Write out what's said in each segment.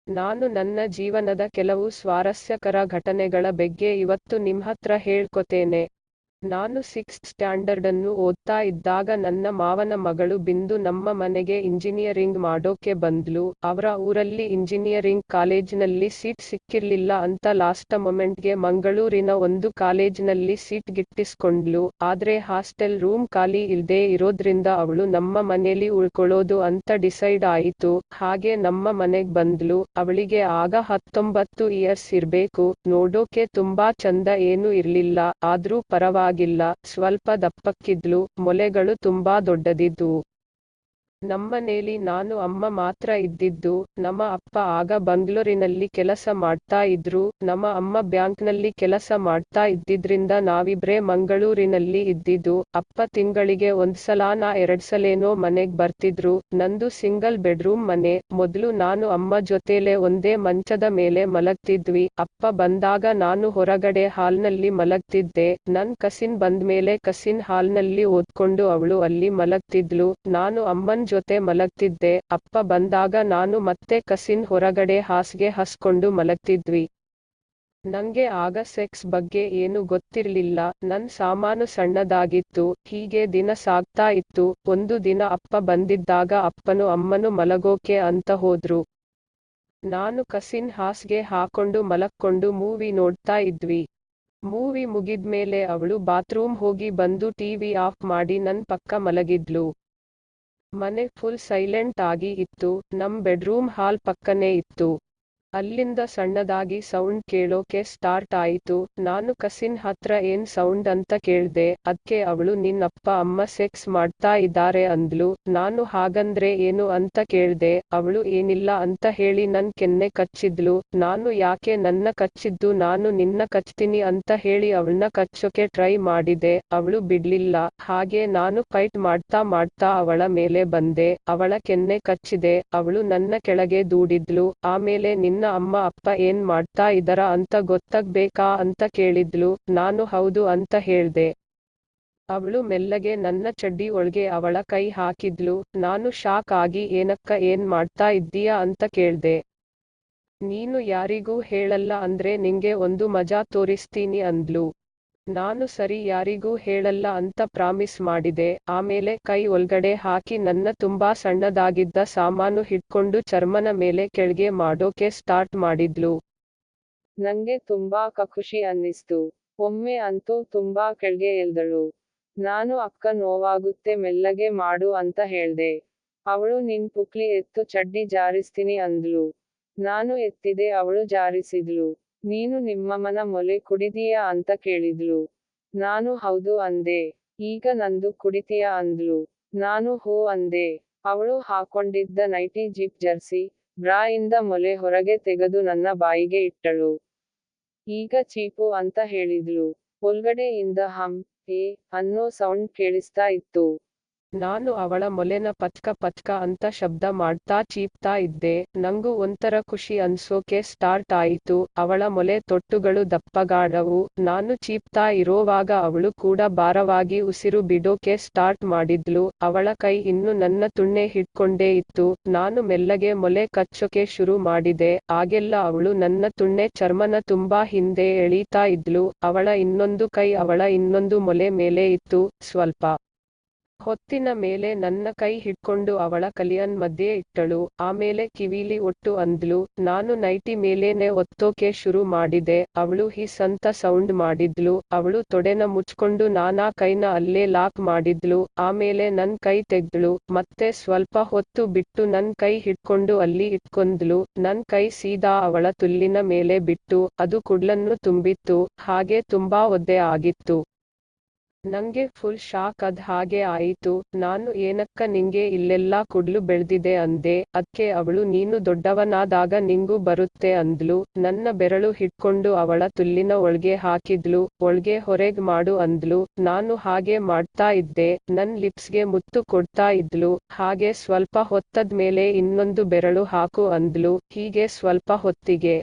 ನಾನು ನನ್ನ ಜೀವನದ ಕೆಲವು ಸ್ವಾರಸ್ಯಕರ ಘಟನೆಗಳ ಬಗ್ಗೆ ಇವತ್ತು ನಿಮ್ಹತ್ರ ಹೇಳ್ಕೊತೇನೆ. ನಾನು 6th ಸ್ಟ್ಯಾಂಡರ್ಡನ್ನು ಓದ್ತಾ ಇದ್ದಾಗ ನನ್ನ ಮಾವನ ಮಗಳು ಬಿಂದು ನಮ್ಮ ಮನೆಗೆ ಇಂಜಿನಿಯರಿಂಗ್ ಮಾಡೋಕೆ ಬಂದ್ಲು. ಅವ್ರ ಊರಲ್ಲಿ ಇಂಜಿನಿಯರಿಂಗ್ ಕಾಲೇಜಿನಲ್ಲಿ ಸೀಟ್ ಸಿಕ್ಕಿರ್ಲಿಲ್ಲ ಅಂತ ಲಾಸ್ಟ್ ಮೊಮೆಂಟ್ಗೆ ಮಂಗಳೂರಿನ ಒಂದು ಕಾಲೇಜಿನಲ್ಲಿ ಸೀಟ್ ಗಿಟ್ಟಿಸ್ಕೊಂಡ್ಲು. ಆದ್ರೆ ಹಾಸ್ಟೆಲ್ ರೂಮ್ ಖಾಲಿ ಇಲ್ದೇ ಇರೋದ್ರಿಂದ ಅವಳು ನಮ್ಮ ಮನೇಲಿ ಉಳ್ಕೊಳ್ಳೋದು ಅಂತ ಡಿಸೈಡ್ ಆಯಿತು. ಹಾಗೆ ನಮ್ಮ ಮನೆಗ್ ಬಂದ್ಲು. ಅವಳಿಗೆ ಆಗ 19 ಇಯರ್ಸ್ ಇರ್ಬೇಕು. ನೋಡೋಕೆ ತುಂಬಾ ಚಂದ ಏನೂ ಇರ್ಲಿಲ್ಲ, ಆದ್ರೂ ಪರವಾಗಿಲ್ಲ, ಸ್ವಲ್ಪ ದಪ್ಪಕ್ಕಿದ್ಲು. ಮೊಲೆಗಳು ತುಂಬಾ ದೊಡ್ಡದಿದ್ವು. ನಮ್ಮನೇಲಿ ನಾನು ಅಮ್ಮ ಮಾತ್ರ ಇದ್ದಿದ್ದು. ನಮ್ಮ ಅಪ್ಪ ಆಗ ಬಂಗ್ಳೂರಿನಲ್ಲಿ ಕೆಲಸ ಮಾಡ್ತಾ ಇದ್ರು. ನಮ್ಮ ಅಮ್ಮ ಬ್ಯಾಂಕ್ನಲ್ಲಿ ಕೆಲಸ ಮಾಡ್ತಾ ಇದ್ದಿದ್ರಿಂದ ನಾವಿಬ್ರೇ ಮಂಗಳೂರಿನಲ್ಲಿ ಇದ್ದಿದ್ದು. ಅಪ್ಪ ತಿಂಗಳಿಗೆ ಒಂದ್ಸಲನೋ ಎರಡ್ಸಲೇನೋ ಮನೆಗ್ ಬರ್ತಿದ್ರು. ನಂದು ಸಿಂಗಲ್ ಬೆಡ್ರೂಮ್ ಮನೆ. ಮೊದ್ಲು ನಾನು ಅಮ್ಮ ಜೊತೆಲೇ ಒಂದೇ ಮಂಚದ ಮೇಲೆ ಮಲಗ್ತಿದ್ವಿ. ಅಪ್ಪ ಬಂದಾಗ ನಾನು ಹೊರಗಡೆ ಹಾಲ್ನಲ್ಲಿ ಮಲಗ್ತಿದ್ದೆ. ನನ್ ಕಸಿನ್ ಬಂದ್ಮೇಲೆ ಕಸಿನ್ ಹಾಲ್ನಲ್ಲಿ ಓದ್ಕೊಂಡು ಅವಳು ಅಲ್ಲಿ ಮಲಗ್ತಿದ್ಲು. ನಾನು ಅಮ್ಮನ್ ಜೊತೆ ಮಲಗ್ತಿದ್ದೆ. ಅಪ್ಪ ಬಂದಾಗ ನಾನು ಮತ್ತೆ ಕಸಿನ್ ಹೊರಗಡೆ ಹಾಸ್ಗೆ ಹಾಸ್ಕೊಂಡು ಮಲಗ್ತಿದ್ವಿ. ನಂಗೆ ಆಗ ಸೆಕ್ಸ್ ಬಗ್ಗೆ ಏನು ಗೊತ್ತಿರ್ಲಿಲ್ಲ. ನನ್ ಸಾಮಾನು ಸಣ್ಣದಾಗಿತ್ತು. ಹೀಗೆ ದಿನ ಸಾಗ್ತಾ ಇತ್ತು. ಒಂದು ದಿನ ಅಪ್ಪ ಬಂದಿದ್ದಾಗ ಅಪ್ಪನು ಅಮ್ಮನು ಮಲಗೋಕೆ ಅಂತ ಹೋದ್ರು. ನಾನು ಕಸಿನ್ ಹಾಸ್ಗೆ ಹಾಕೊಂಡು ಮಲಕ್ಕೊಂಡು ಮೂವಿ ನೋಡ್ತಾ ಇದ್ವಿ. ಮೂವಿ ಮುಗಿದ್ಮೇಲೆ ಅವಳು ಬಾತ್ರೂಮ್ ಹೋಗಿ ಬಂದು ಟಿವಿ ಆಫ್ ಮಾಡಿ ನನ್ ಪಕ್ಕ ಮಲಗಿದ್ಲು. ಮನೆ ಫುಲ್ ಸೈಲೆಂಟ್ ಆಗಿ ಇತ್ತು. ನಮ್ ಬೆಡ್ರೂಮ್ ಹಾಲ್ ಪಕ್ಕನೇ ಇತ್ತು. ಅಲ್ಲಿಂದ ಸಣ್ಣದಾಗಿ ಸೌಂಡ್ ಕೇಳೋಕೆ ಸ್ಟಾರ್ಟ್ ಆಯಿತು. ನಾನು ಕಸಿನ್ ಹತ್ರ ಏನ್ ಸೌಂಡ್ ಅಂತ ಕೇಳ್ದೆ. ಅದ್ಕೆ ಅವಳು ನಿನ್ ಅಪ್ಪ ಅಮ್ಮ ಸೆಕ್ಸ್ ಮಾಡ್ತಾ ಇದ್ದಾರೆ ಅಂದ್ಲು. ನಾನು ಹಾಗಂದ್ರೆ ಏನು ಅಂತ ಕೇಳ್ದೆ. ಅವಳು ಏನಿಲ್ಲ ಅಂತ ಹೇಳಿ ನನ್ ಕೆನ್ನೆ ಕಚ್ಚಿದ್ಲು. ನಾನು ಯಾಕೆ ನನ್ನ ಕಚ್ಚಿದ್ದು, ನಾನು ನಿನ್ನ ಕಚ್ತೀನಿ ಅಂತ ಹೇಳಿ ಅವಳ್ನ ಕಚ್ಚೋಕೆ ಟ್ರೈ ಮಾಡಿದೆ. ಅವಳು ಬಿಡ್ಲಿಲ್ಲ. ಹಾಗೆ ನಾನು ಫೈಟ್ ಮಾಡ್ತಾ ಮಾಡ್ತಾ ಅವಳ ಮೇಲೆ ಬಂದೆ. ಅವಳ ಕೆನ್ನೆ ಕಚ್ಚಿದೆ. ಅವಳು ನನ್ನ ಕೆಳಗೆ ದೂಡಿದ್ಲು. ಆಮೇಲೆ ನಿನ್ನ ಅಮ್ಮ ಅಪ್ಪ ಏನ್ ಮಾಡ್ತಾ ಇದರ ಅಂತ ಗೊತ್ತಾಗ್ಬೇಕಾ ಅಂತ ಕೇಳಿದ್ಲು. ನಾನು ಹೌದು ಅಂತ ಹೇಳ್ದೆ. ಅವಳು ಮೆಲ್ಲಗೆ ನನ್ನ ಚಡ್ಡಿ ಒಳ್ಗೆ ಅವಳ ಕೈ ಹಾಕಿದ್ಲು. ನಾನು ಶಾಕ್ ಆಗಿ ಏನಕ್ಕ ಏನ್ ಮಾಡ್ತಾ ಇದ್ದೀಯಾ ಅಂತ ಕೇಳ್ದೆ. ನೀನು ಯಾರಿಗೂ ಹೇಳಲ್ಲ ಅಂದ್ರೆ ನಿಂಗೆ ಒಂದು ಮಜಾ ತೋರಿಸ್ತೀನಿ ಅಂದ್ಲು. ನಾನು ಸರಿ ಯಾರಿಗೂ ಹೇಳಲ್ಲ ಅಂತ ಪ್ರಾಮಿಸ್ ಮಾಡಿದೆ. ಆಮೇಲೆ ಕೈ ಒಳ್ಗಡೆ ಹಾಕಿ ನನ್ನ ತುಂಬಾ ಸಣ್ಣದಾಗಿದ್ದ ಸಾಮಾನು ಹಿಡ್ಕೊಂಡು ಚರ್ಮನ ಮೇಲೆ ಕೆಳ್ಗೆ ಮಾಡೋಕೆ ಸ್ಟಾರ್ಟ್ ಮಾಡಿದ್ಲು. ನಂಗೆ ತುಂಬಾ ಖುಷಿ ಅನ್ನಿಸ್ತು. ಒಮ್ಮೆ ಅಂತೂ ತುಂಬಾ ಕೆಳ್ಗೆ ಎಳ್ದಳು. ನಾನು ಅಕ್ಕ ನೋವಾಗುತ್ತೆ ಮೆಲ್ಲಗೆ ಮಾಡು ಅಂತ ಹೇಳ್ದೆ. ಅವಳು ನಿನ್ ಪುಕ್ಲಿ ಎತ್ತು ಚಡ್ಡಿ ಜಾರಿಸ್ತೀನಿ ಅಂದ್ಲು. ನಾನು ಎತ್ತಿದೆ. ಅವಳು ಜಾರಿಸಿದ್ಲು. ನೀನು ನಿಮ್ಮಮ್ಮನ ಮೊಲೆ ಕುಡಿದೀಯಾ ಅಂತ ಕೇಳಿದ್ಲು. ನಾನು ಹೌದು ಅಂದೆ. ಈಗ ನಂದು ಕುಡಿತೀಯಾ ಅಂದ್ಲು. ನಾನು ಹೂ ಅಂದೆ. ಅವಳು ಹಾಕೊಂಡಿದ್ದ ನೈಟಿ ಜಿಪ್ ಜರ್ಸಿ, ಬ್ರಾ ಇಂದ ಮೊಲೆ ಹೊರಗೆ ತೆಗೆದು ನನ್ನ ಬಾಯಿಗೆ ಇಟ್ಟಳು. ಈಗ ಚೀಪು ಅಂತ ಹೇಳಿದ್ಲು. ಒಳ್ಗಡೆಯಿಂದ ಹಮ್ ಏ ಅನ್ನೋ ಸೌಂಡ್ ಕೇಳಿಸ್ತಾ ಇತ್ತು. ನಾನು ಅವಳ ಮೊಲೆನ ಪಚ್ಕ ಪಚ್ಕ ಅಂತ ಶಬ್ದ ಮಾಡ್ತಾ ಚೀಪ್ತಾ ಇದ್ದೆ. ನಂಗೂ ಒಂಥರ ಖುಷಿ ಅನ್ಸೋಕೆ ಸ್ಟಾರ್ಟ್ ಆಯಿತು. ಅವಳ ಮೊಲೆ ತೊಟ್ಟುಗಳು ದಪ್ಪಗಾದವು. ನಾನು ಚೀಪ್ತಾ ಇರೋವಾಗ ಅವಳು ಕೂಡ ಭಾರವಾಗಿ ಉಸಿರು ಬಿಡೋಕೆ ಸ್ಟಾರ್ಟ್ ಮಾಡಿದ್ಲು. ಅವಳ ಕೈ ಇನ್ನು ನನ್ನ ತುಣ್ಣೆ ಹಿಡ್ಕೊಂಡೇ ಇತ್ತು. ನಾನು ಮೆಲ್ಲಗೆ ಮೊಲೆ ಕಚ್ಚೋಕೆ ಶುರು ಮಾಡಿದೆ. ಆಗೆಲ್ಲ ಅವಳು ನನ್ನ ತುಣ್ಣೆ ಚರ್ಮನ ತುಂಬಾ ಹಿಂದೆ ಎಳೀತಾ ಇದ್ಲು. ಅವಳ ಇನ್ನೊಂದು ಕೈ ಅವಳ ಇನ್ನೊಂದು ಮೊಲೆ ಮೇಲೆ ಇತ್ತು. ಸ್ವಲ್ಪ ಹೊತ್ತಿನ ಮೇಲೆ ನನ್ನ ಕೈ ಹಿಡ್ಕೊಂಡು ಅವಳ ಕಲಿಯನ್ ಮಧ್ಯೆ ಇಟ್ಟಳು. ಆಮೇಲೆ ಕಿವಿಲಿ ಒಟ್ಟು ಅಂದ್ಲು. ನಾನು ನೈಟಿ ಮೇಲೇನೆ ಒತ್ತೋಕೆ ಶುರು ಮಾಡಿದೆ. ಅವಳು ಹಿಸ್ ಅಂತ ಸೌಂಡ್ ಮಾಡಿದ್ಲು. ಅವಳು ತೊಡೆನ ಮುಚ್ಕೊಂಡು ನಾನಾ ಕೈನ ಅಲ್ಲೇ ಲಾಕ್ ಮಾಡಿದ್ಲು. ಆಮೇಲೆ ನನ್ ಕೈ ತೆಗ್ದ್ಳು. ಮತ್ತೆ ಸ್ವಲ್ಪ ಹೊತ್ತು ಬಿಟ್ಟು ನನ್ ಕೈ ಹಿಡ್ಕೊಂಡು ಅಲ್ಲಿ ಇಟ್ಕೊಂಡ್ಲು. ನನ್ ಕೈ ಸೀದಾ ಅವಳ ತುಲ್ಲಿನ ಮೇಲೆ ಬಿಟ್ಟು, ಅದು ಕುಡ್ಲನ್ನು ತುಂಬಿತ್ತು. ಹಾಗೆ ತುಂಬಾ ಒದ್ದೆ ಆಗಿತ್ತು. ನಂಗೆ ಫುಲ್ ಶಾಕ್. ಅದ್ ಹಾಗೆ ಆಯಿತು. ನಾನು ಏನಕ್ಕ ನಿಂಗೆ ಇಲ್ಲೆಲ್ಲ ಕುಡ್ಲು ಬೆಳ್ದಿದೆ ಅಂದೆ. ಅದ್ಕೆ ಅವಳು ನೀನು ದೊಡ್ಡವನಾದಾಗ ನಿಂಗೂ ಬರುತ್ತೆ ಅಂದ್ಲು. ನನ್ನ ಬೆರಳು ಹಿಡ್ಕೊಂಡು ಅವಳ ತುಲ್ಲಿನ ಒಳ್ಗೆ ಹಾಕಿದ್ಲು. ಒಳ್ಗೆ ಹೊರೆಗ್ ಮಾಡು ಅಂದ್ಲು. ನಾನು ಹಾಗೆ ಮಾಡ್ತಾ ಇದ್ದೆ. ನನ್ ಲಿಪ್ಸ್ಗೆ ಮುತ್ತು ಕೊಡ್ತಾ ಇದ್ಲು. ಹಾಗೆ ಸ್ವಲ್ಪ ಹೊತ್ತಾದ್ಮೇಲೆ ಇನ್ನೊಂದು ಬೆರಳು ಹಾಕು ಅಂದ್ಲು. ಹೀಗೆ ಸ್ವಲ್ಪ ಹೊತ್ತಿಗೆ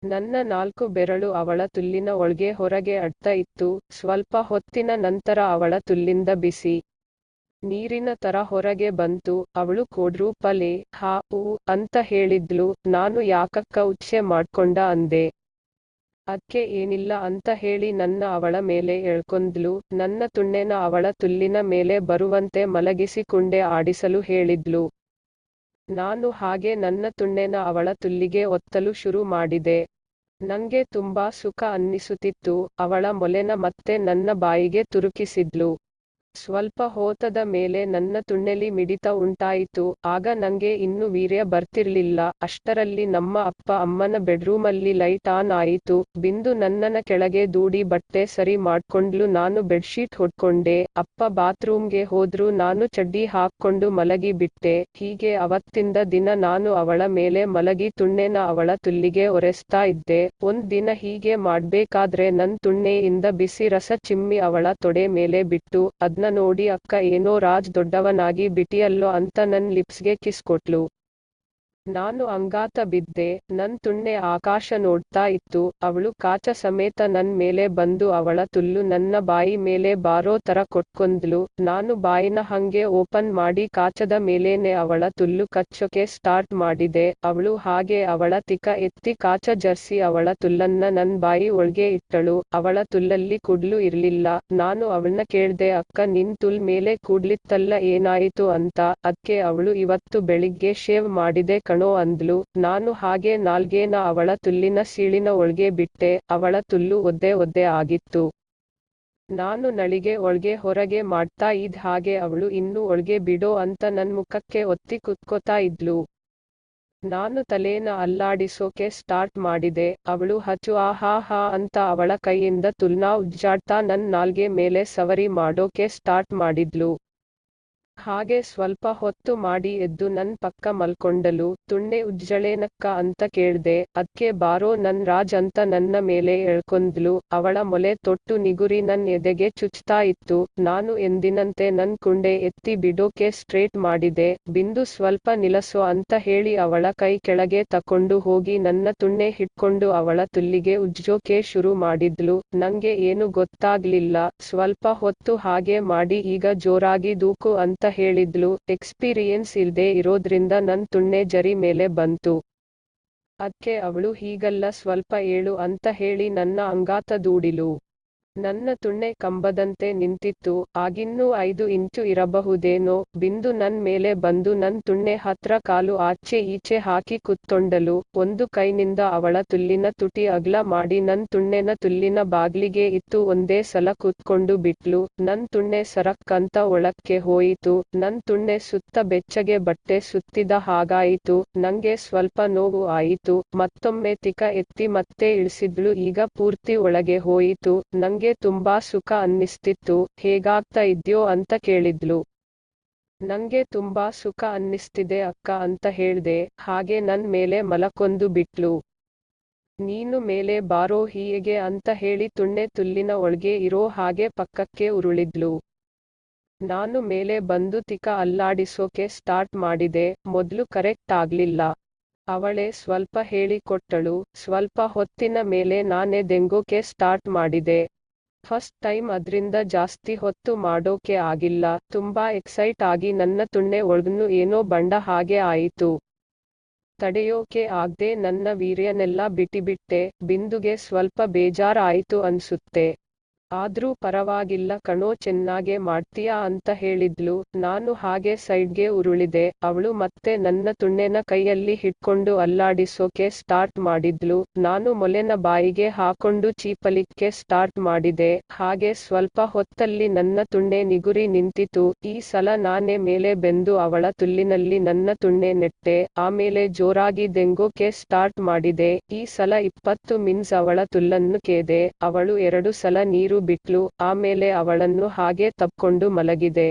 ನನ್ನ 4 ಬೆರಳು ಅವಳ ತುಲ್ಲಿನ ಒಳ್ಗೆ ಹೊರಗೆ ಅಡ್ತ ಇತ್ತು. ಸ್ವಲ್ಪ ಹೊತ್ತಿನ ನಂತರ ಅವಳ ತುಲ್ಲಿಂದ ಬಿಸಿ ನೀರಿನ ತರ ಹೊರಗೆ ಬಂತು. ಅವಳು ಕೋಡ್ರೂಪಲೆ ಹಾ ಊ ಅಂತ ಹೇಳಿದ್ಲು. ನಾನು ಯಾಕಕ್ಕ ಉಚ್ಚೆ ಮಾಡ್ಕೊಂಡ ಅಂದೆ. ಅದ್ಕೆ ಏನಿಲ್ಲ ಅಂತ ಹೇಳಿ ನನ್ನ ಅವಳ ಮೇಲೆ ಎಳ್ಕೊಂಡ್ಲು. ನನ್ನ ತುಣ್ಣೆನ ಅವಳ ತುಲ್ಲಿನ ಮೇಲೆ ಬರುವಂತೆ ಮಲಗಿಸಿ ಕುಂಡೆ ಆಡಿಸಲು ಹೇಳಿದ್ಲು. ನಾನು ಹಾಗೆ ನನ್ನ ತುಣ್ಣೆನ ಅವಳ ತುಲ್ಲಿಗೆ ಒತ್ತಲು ಶುರು ಮಾಡಿದೆ. ನಂಗೆ ತುಂಬಾ ಸುಖ ಅನ್ನಿಸುತ್ತಿತ್ತು. ಅವಳ ಮೊಲೆನ ಮತ್ತೆ ನನ್ನ ಬಾಯಿಗೆ ತುರುಕಿಸಿದ್ಲು. ಸ್ವಲ್ಪ ಹೊತ್ತಾದ ಮೇಲೆ ನನ್ನ ತುಣ್ಣೆಲಿ ಮಿಡಿತ ಉಂಟಾಯಿತು. ಆಗ ನಂಗೆ ಇನ್ನು ವೀರ್ಯ ಬರ್ತಿರ್ಲಿಲ್ಲ. ಅಷ್ಟರಲ್ಲಿ ನಮ್ಮ ಅಪ್ಪ ಅಮ್ಮನ ಬೆಡ್ರೂಮಲ್ಲಿ ಲೈಟ್ ಆನ್ ಆಯಿತು. ಬಿಂದು ನನ್ನನ ಕೆಳಗೆ ದೂಡಿ ಬಟ್ಟೆ ಸರಿ ಮಾಡ್ಕೊಂಡ್ಲು. ನಾನು ಬೆಡ್ಶೀಟ್ ಹೊಡ್ಕೊಂಡೆ. ಅಪ್ಪ ಬಾತ್ರೂಮ್ಗೆ ಹೋದ್ರು. ನಾನು ಚಡ್ಡಿ ಹಾಕ್ಕೊಂಡು ಮಲಗಿ ಬಿಟ್ಟೆ. ಹೀಗೆ ಅವತ್ತಿಂದ ದಿನ ನಾನು ಅವಳ ಮೇಲೆ ಮಲಗಿ ತುಣ್ಣೆನ ಅವಳ ತುಲ್ಲಿಗೆ ಒರೆಸ್ತಾ ಇದ್ದೆ. ಒಂದ್ ದಿನ ಹೀಗೆ ಮಾಡ್ಬೇಕಾದ್ರೆ ನನ್ ತುಣ್ಣೆಯಿಂದ ಬಿಸಿ ರಸ ಚಿಮ್ಮಿ ಅವಳ ತೊಡೆ ಮೇಲೆ ಬಿಟ್ಟು, ಅದ್ನ ನೋಡಿ ಅಕ್ಕ ಏನೋ ರಾಜ್ ದೊಡ್ಡವನಾಗಿ ಬಿಟಿಯಲ್ಲೋ ಅಂತ ನನ್ ಲಿಪ್ಸ್ಗೆ ಕಿಸ್ ಕೊಟ್ಲು. ನಾನು ಅಂಗಾತ ಬಿದ್ದೆ. ನನ್ ತುಣ್ಣೆ ಆಕಾಶ ನೋಡ್ತಾ ಇತ್ತು. ಅವಳು ಕಾಚ ಸಮೇತ ನನ್ ಮೇಲೆ ಬಂದು ಅವಳ ತುಲ್ಲು ನನ್ನ ಬಾಯಿ ಮೇಲೆ ಬಾರೋ ತರ ಕೊಟ್ಕೊಂಡ್ಲು. ನಾನು ಬಾಯಿನ ಹಂಗೆ ಓಪನ್ ಮಾಡಿ ಕಾಚದ ಮೇಲೇನೆ ಅವಳ ತುಲ್ಲು ಕಚ್ಚೋಕೆ ಸ್ಟಾರ್ಟ್ ಮಾಡಿದೆ. ಅವಳು ಹಾಗೆ ಅವಳ ತಿಕ್ಕ ಎತ್ತಿ ಕಾಚ ಜರ್ಸಿ ಅವಳ ತುಲ್ಲನ್ನ ನನ್ ಬಾಯಿ ಒಳ್ಗೆ ಇಟ್ಟಳು. ಅವಳ ತುಲ್ಲಲ್ಲಿ ಕೂಡ್ಲು ಇರ್ಲಿಲ್ಲ. ನಾನು ಅವಳ್ನ ಕೇಳ್ದೆ, ಅಕ್ಕ ನಿನ್ ತುಲ್ ಮೇಲೆ ಕೂಡ್ಲಿತ್ತಲ್ಲ ಏನಾಯಿತು ಅಂತ. ಅದ್ಕೆ ಅವಳು ಇವತ್ತು ಬೆಳಿಗ್ಗೆ ಶೇವ್ ಮಾಡಿದೆ ಕಣೋ ಅಂದ್ಲು. ನಾನು ಹಾಗೆ ನಾಲ್ಗೇನ ಅವಳ ತುಲ್ಲಿನ ಸೀಳಿನ ಒಳ್ಗೆ ಬಿಟ್ಟೆ. ಅವಳ ತುಲ್ಲು ಒದ್ದೆ ಒದ್ದೆ ಆಗಿತ್ತು. ನಾನು ನಳಿಗೆ ಒಳ್ಗೆ ಹೊರಗೆ ಮಾಡ್ತಾ ಇದ್ ಹಾಗೆ ಅವಳು ಇನ್ನು ಒಳ್ಗೆ ಬಿಡೋ ಅಂತ ನನ್ ಮುಖಕ್ಕೆ ಒತ್ತಿ ಕುತ್ಕೋತಾ ಇದ್ಲು. ನಾನು ತಲೇನ ಅಲ್ಲಾಡಿಸೋಕೆ ಸ್ಟಾರ್ಟ್ ಮಾಡಿದೆ. ಅವಳು ಹಚು ಆ ಹಾ ಹಾ ಅಂತ ಅವಳ ಕೈಯಿಂದ ತುಲ್ನ ಉಜ್ಜಾಡ್ತಾ ನನ್ ನಾಲ್ಗೆ ಮೇಲೆ ಸವರಿ ಮಾಡೋಕೆ ಸ್ಟಾರ್ಟ್ ಮಾಡಿದ್ಲು. ಹಾಗೆ ಸ್ವಲ್ಪ ಹೊತ್ತು ಮಾಡಿ ಎದ್ದು ನನ್ ಪಕ್ಕ ಮಲ್ಕೊಂಡಳು. ತುಣ್ಣೆ ಉಜ್ಜಳೇನಕ್ಕ ಅಂತ ಕೇಳ್ದೆ. ಅದ್ಕೆ ಬಾರೋ ನನ್ ರಾಜ್ ಅಂತ ನನ್ನ ಮೇಲೆ ಎಳ್ಕೊಂಡ್ಲು. ಅವಳ ಮೊಲೆ ತೊಟ್ಟು ನಿಗುರಿ ನನ್ ಎದೆಗೆ ಚುಚ್ತಾ ಇತ್ತು. ನಾನು ಎಂದಿನಂತೆ ನನ್ ಕುಂಡೆ ಎತ್ತಿ ಬಿಡೋಕೆ ಸ್ಟ್ರೇಟ್ ಮಾಡಿದೆ. ಬಿಂದು ಸ್ವಲ್ಪ ನಿಲಸೋ ಅಂತ ಹೇಳಿ ಅವಳ ಕೈ ಕೆಳಗೆ ತಕೊಂಡು ಹೋಗಿ ನನ್ನ ತುಣ್ಣೆ ಹಿಡ್ಕೊಂಡು ಅವಳ ತುಲ್ಲಿಗೆ ಉಜ್ಜೋಕೆ ಶುರು ಮಾಡಿದ್ಲು. ನಂಗೆ ಏನು ಗೊತ್ತಾಗ್ಲಿಲ್ಲ. ಸ್ವಲ್ಪ ಹೊತ್ತು ಹಾಗೆ ಮಾಡಿ ಈಗ ಜೋರಾಗಿ ದೂಕು ಅಂತ ಹೇಳಿದ್ಲು. ಎಕ್ಸ್ಪೀರಿಯನ್ಸ್ ಇಲ್ದೆ ಇರೋದ್ರಿಂದ ನನ್ ತುಣ್ಣೆ ಜರಿ ಮೇಲೆ ಬಂತು. ಅದ್ಕೆ ಅವಳು ಹೀಗಲ್ಲ ಸ್ವಲ್ಪ ಏಳು ಅಂತ ಹೇಳಿ ನನ್ನ ಅಂಗಾತ ದೂಡಿಲು. ನನ್ನ ತುಣ್ಣೆ ಕಂಬದಂತೆ ನಿಂತಿತ್ತು. ಆಗಿನ್ನೂ 5 ಇಂಚು ಇರಬಹುದೇನೋ. ಬಿಂದು ನನ್ ಮೇಲೆ ಬಂದು ನನ್ ತುಣ್ಣೆ ಹತ್ರ ಕಾಲು ಆಚೆ ಈಚೆ ಹಾಕಿ ಕುತ್ತೊಂಡಳು. ಒಂದು ಕೈನಿಂದ ಅವಳ ತುಲ್ಲಿನ ತುಟಿ ಅಗ್ಲ ಮಾಡಿ ನನ್ ತುಣ್ಣೆನ ತುಲ್ಲಿನ ಬಾಗ್ಲಿಗೆ ಇತ್ತು ಒಂದೇ ಸಲ ಕುತ್ಕೊಂಡು ಬಿಟ್ಲು. ನನ್ ತುಣ್ಣೆ ಸರಕ್ ಅಂತ ಒಳಕ್ಕೆ ಹೋಯಿತು. ನನ್ ತುಣ್ಣೆ ಸುತ್ತ ಬೆಚ್ಚಗೆ ಬಟ್ಟೆ ಸುತ್ತಿದ ಹಾಗಾಯಿತು. ನಂಗೆ ಸ್ವಲ್ಪ ನೋವು ಆಯಿತು. ಮತ್ತೊಮ್ಮೆ ತಿಕ ಎತ್ತಿ ಮತ್ತೆ ಇಳಿಸಿದ್ಲು. ಈಗ ಪೂರ್ತಿ ಒಳಗೆ ಹೋಯಿತು. ನಂಗೆ ತುಂಬಾ ಸುಖ ಅನ್ನಿಸ್ತಿತ್ತು. ಹೇಗಾಗ್ತಾ ಇದ್ಯೋ ಅಂತ ಕೇಳಿದ್ಲು. ನಂಗೆ ತುಂಬಾ ಸುಖ ಅನ್ನಿಸ್ತಿದೆ ಅಕ್ಕ ಅಂತ ಹೇಳ್ದೆ. ಹಾಗೆ ನನ್ ಮೇಲೆ ಮಲಕೊಂದು ಬಿಟ್ಲು. ನೀನು ಮೇಲೆ ಬಾರೋ ಹೀಗೆ ಅಂತ ಹೇಳಿ ತುಣ್ಣೆ ತುಲ್ಲಿನ ಒಳ್ಗೆ ಇರೋ ಹಾಗೆ ಪಕ್ಕಕ್ಕೆ ಉರುಳಿದ್ಲು. ನಾನು ಮೇಲೆ ಬಂದು ತಿಕ ಅಲ್ಲಾಡಿಸೋಕೆ ಸ್ಟಾರ್ಟ್ ಮಾಡಿದೆ. ಮೊದ್ಲು ಕರೆಕ್ಟ್ ಆಗ್ಲಿಲ್ಲ. ಅವಳೇ ಸ್ವಲ್ಪ ಹೇಳಿಕೊಟ್ಟಳು. ಸ್ವಲ್ಪ ಹೊತ್ತಿನ ಮೇಲೆ ನಾನೇ ದೆಂಗೋಕೆ ಸ್ಟಾರ್ಟ್ ಮಾಡಿದೆ. ಫಸ್ಟ್ ಟೈಮ್ ಅದ್ರಿಂದ ಜಾಸ್ತಿ ಹೊತ್ತು ಮಾಡೋಕೆ ಆಗಿಲ್ಲ. ತುಂಬಾ ಎಕ್ಸೈಟ್ ಆಗಿ ನನ್ನ ತುಣ್ಣೆ ಒಳ್ಗ್ನು ಏನೋ ಬಂಡ ಹಾಗೆ ಆಯಿತು. ತಡೆಯೋಕೆ ಆಗ್ದೆ ನನ್ನ ವೀರ್ಯನೆಲ್ಲ ಬಿಟ್ಟಿಬಿಟ್ಟೆ. ಬಿಂದುಗೆ ಸ್ವಲ್ಪ ಬೇಜಾರ್ ಆಯಿತು ಅನ್ಸುತ್ತೆ. ಆದ್ರೂ ಪರವಾಗಿಲ್ಲ ಕಣೋ ಚೆನ್ನಾಗೆ ಮಾಡ್ತೀಯಾ ಅಂತ ಹೇಳಿದ್ಲು. ನಾನು ಹಾಗೆ ಸೈಡ್ಗೆ ಉರುಳಿದೆ. ಅವಳು ಮತ್ತೆ ನನ್ನ ತುಣ್ಣೆನ ಕೈಯಲ್ಲಿ ಹಿಡ್ಕೊಂಡು ಅಲ್ಲಾಡಿಸೋಕೆ ಸ್ಟಾರ್ಟ್ ಮಾಡಿದ್ಲು. ನಾನು ಮೊಲೆನ ಬಾಯಿಗೆ ಹಾಕೊಂಡು ಚೀಪಲಿಕ್ಕೆ ಸ್ಟಾರ್ಟ್ ಮಾಡಿದೆ. ಹಾಗೆ ಸ್ವಲ್ಪ ಹೊತ್ತಲ್ಲಿ ನನ್ನ ತುಣ್ಣೆ ನಿಗುರಿ ನಿಂತಿತು. ಈ ಸಲ ನಾನೇ ಮೇಲೆ ಬೆಂದು ಅವಳ ತುಲ್ಲಿನಲ್ಲಿ ನನ್ನ ತುಣ್ಣೆ ನೆಟ್ಟೆ. ಆಮೇಲೆ ಜೋರಾಗಿ ದೆಂಗೋಕೆ ಸ್ಟಾರ್ಟ್ ಮಾಡಿದೆ. ಈ ಸಲ 20 ಮಿನ್ಸ್ ಅವಳ ತುಲ್ಲನ್ನು ಕೇದೆ. ಅವಳು 2 ಸಲ ನೀರು ಬಿಟ್ಲು. ಆಮೇಲೆ ಅವಳನ್ನು ಹಾಗೆ ತಬ್ಕೊಂಡು ಮಲಗಿದೆ.